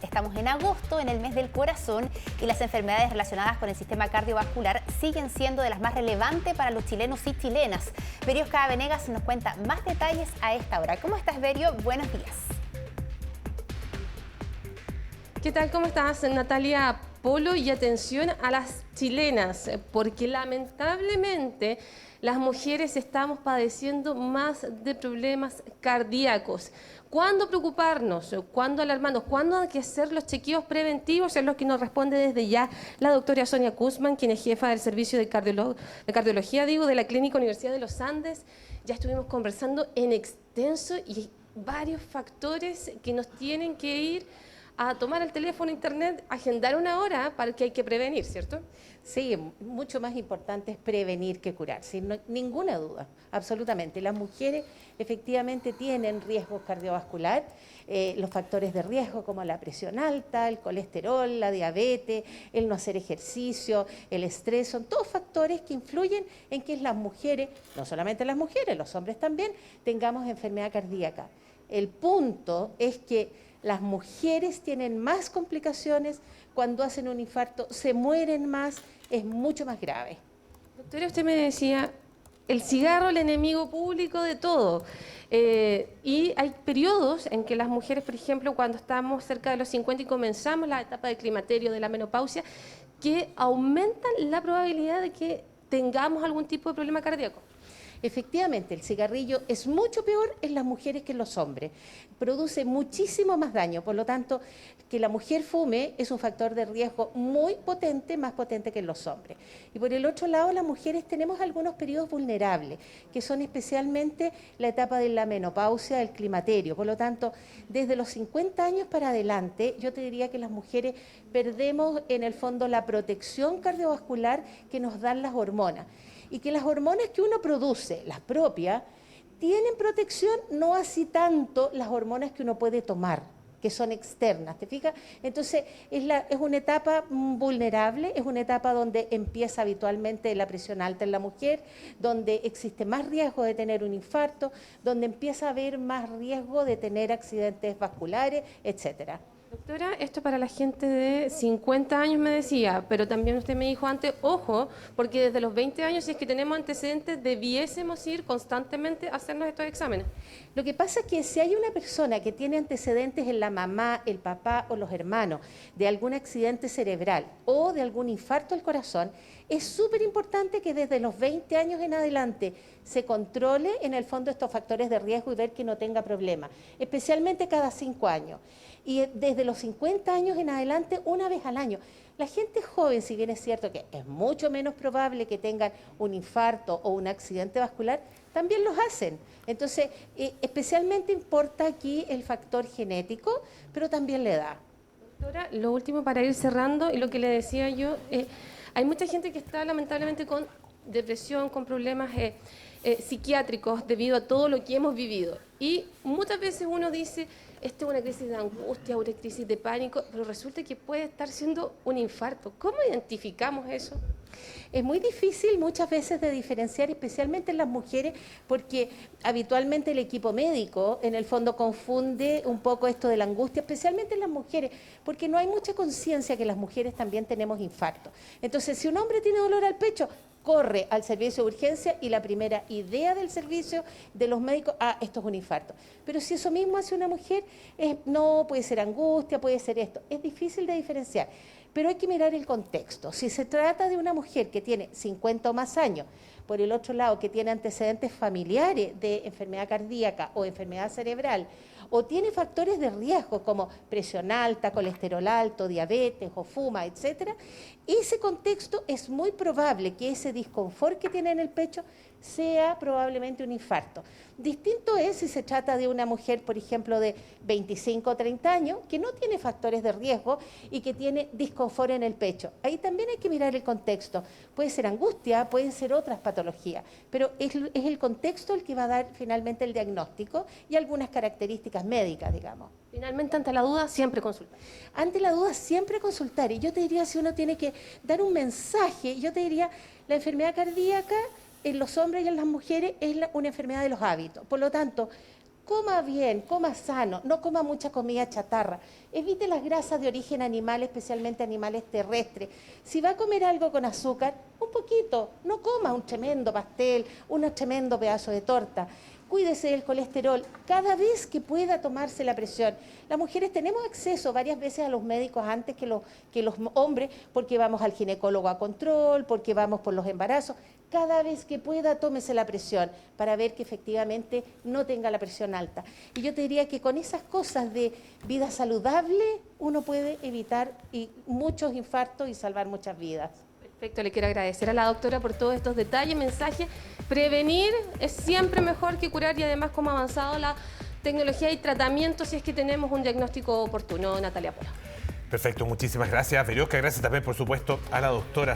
Estamos en agosto, en el mes del corazón, y las enfermedades relacionadas con el sistema cardiovascular siguen siendo de las más relevantes para los chilenos y chilenas. Berio Escada Venegas nos cuenta más detalles a esta hora. ¿Cómo estás, Berio? Buenos días. ¿Qué tal? ¿Cómo estás, Natalia Polo? Y atención a las chilenas, porque lamentablemente las mujeres estamos padeciendo más de problemas cardíacos. ¿Cuándo preocuparnos? ¿Cuándo alarmarnos? ¿Cuándo hay que hacer los chequeos preventivos? Es lo que nos responde desde ya la doctora Sonia Guzmán, quien es jefa del servicio de cardiología, de la Clínica Universidad de los Andes. Ya estuvimos conversando en extenso y varios factores que nos tienen que ir a tomar el teléfono, internet, agendar una hora para que hay que prevenir, ¿cierto? Sí, mucho más importante es prevenir que curar, sin ninguna duda, absolutamente. Las mujeres efectivamente tienen riesgo cardiovascular, los factores de riesgo como la presión alta, el colesterol, la diabetes, el no hacer ejercicio, el estrés, son todos factores que influyen en que las mujeres, no solamente las mujeres, los hombres también, tengamos enfermedad cardíaca. El punto es que las mujeres tienen más complicaciones cuando hacen un infarto, se mueren más, es mucho más grave. Doctora, usted me decía, el cigarro, el enemigo público de todo. Y hay periodos en que las mujeres, por ejemplo, cuando estamos cerca de los 50 y comenzamos la etapa del climaterio, de la menopausia, que aumentan la probabilidad de que tengamos algún tipo de problema cardíaco. Efectivamente, el cigarrillo es mucho peor en las mujeres que en los hombres. Produce muchísimo más daño, por lo tanto, que la mujer fume es un factor de riesgo muy potente, más potente que en los hombres. Y por el otro lado, las mujeres tenemos algunos periodos vulnerables, que son especialmente la etapa de la menopausia, el climaterio. Por lo tanto, desde los 50 años para adelante, yo te diría que las mujeres perdemos en el fondo la protección cardiovascular que nos dan las hormonas. Y que las hormonas que uno produce, las propias, tienen protección, no así tanto las hormonas que uno puede tomar, que son externas, ¿te fijas? Entonces es una etapa vulnerable, es una etapa donde empieza habitualmente la presión alta en la mujer, donde existe más riesgo de tener un infarto, donde empieza a haber más riesgo de tener accidentes vasculares, etcétera. Doctora, esto para la gente de 50 años me decía, pero también usted me dijo antes, ojo, porque desde los 20 años, si es que tenemos antecedentes, debiésemos ir constantemente a hacernos estos exámenes. Lo que pasa es que si hay una persona que tiene antecedentes en la mamá, el papá o los hermanos de algún accidente cerebral o de algún infarto al corazón, es súper importante que desde los 20 años en adelante se controle en el fondo estos factores de riesgo y ver que no tenga problemas, especialmente cada 5 años. Y desde los 50 años en adelante, una vez al año. La gente joven, si bien es cierto que es mucho menos probable que tengan un infarto o un accidente vascular, también los hacen. Entonces, especialmente importa aquí el factor genético, pero también la edad. Doctora, lo último para ir cerrando, y lo que le decía yo, hay mucha gente que está lamentablemente con depresión, con problemas psiquiátricos debido a todo lo que hemos vivido. Y muchas veces uno dice, esta es una crisis de angustia, una crisis de pánico, pero resulta que puede estar siendo un infarto. ¿Cómo identificamos eso? Es muy difícil muchas veces de diferenciar, especialmente en las mujeres, porque habitualmente el equipo médico en el fondo confunde un poco esto de la angustia, especialmente en las mujeres, porque no hay mucha conciencia que las mujeres también tenemos infarto. Entonces, si un hombre tiene dolor al pecho, corre al servicio de urgencia y la primera idea del servicio de los médicos, esto es un infarto. Pero si eso mismo hace una mujer, no, puede ser angustia, puede ser esto. Es difícil de diferenciar, pero hay que mirar el contexto. Si se trata de una mujer que tiene 50 o más años, por el otro lado, que tiene antecedentes familiares de enfermedad cardíaca o enfermedad cerebral, o tiene factores de riesgo como presión alta, colesterol alto, diabetes o fuma, etcétera, ese contexto es muy probable que ese disconfort que tiene en el pecho sea probablemente un infarto. Distinto es si se trata de una mujer, por ejemplo, de 25 o 30 años, que no tiene factores de riesgo y que tiene disconfort en el pecho. Ahí también hay que mirar el contexto. Puede ser angustia, pueden ser otras patologías, pero es el contexto el que va a dar finalmente el diagnóstico y algunas características médicas, digamos. Finalmente, ante la duda, siempre consultar. Ante la duda, siempre consultar. Y yo te diría, si uno tiene que dar un mensaje, yo te diría, la enfermedad cardíaca en los hombres y en las mujeres es una enfermedad de los hábitos. Por lo tanto, Coma bien, coma sano, no coma mucha comida chatarra. Evite las grasas de origen animal, especialmente animales terrestres. Si va a comer algo con azúcar, un poquito, no coma un tremendo pastel, un tremendo pedazo de torta. Cuídese del colesterol, cada vez que pueda tomarse la presión. Las mujeres tenemos acceso varias veces a los médicos antes que los hombres, porque vamos al ginecólogo a control, porque vamos por los embarazos. Cada vez que pueda, tómese la presión para ver que efectivamente no tenga la presión alta. Y yo te diría que con esas cosas de vida saludable, uno puede evitar muchos infartos y salvar muchas vidas. Perfecto, le quiero agradecer a la doctora por todos estos detalles, mensajes. Prevenir es siempre mejor que curar y además cómo ha avanzado la tecnología y tratamiento si es que tenemos un diagnóstico oportuno, Natalia Polo. Perfecto, muchísimas gracias, Veriosca. Gracias también, por supuesto, a la doctora.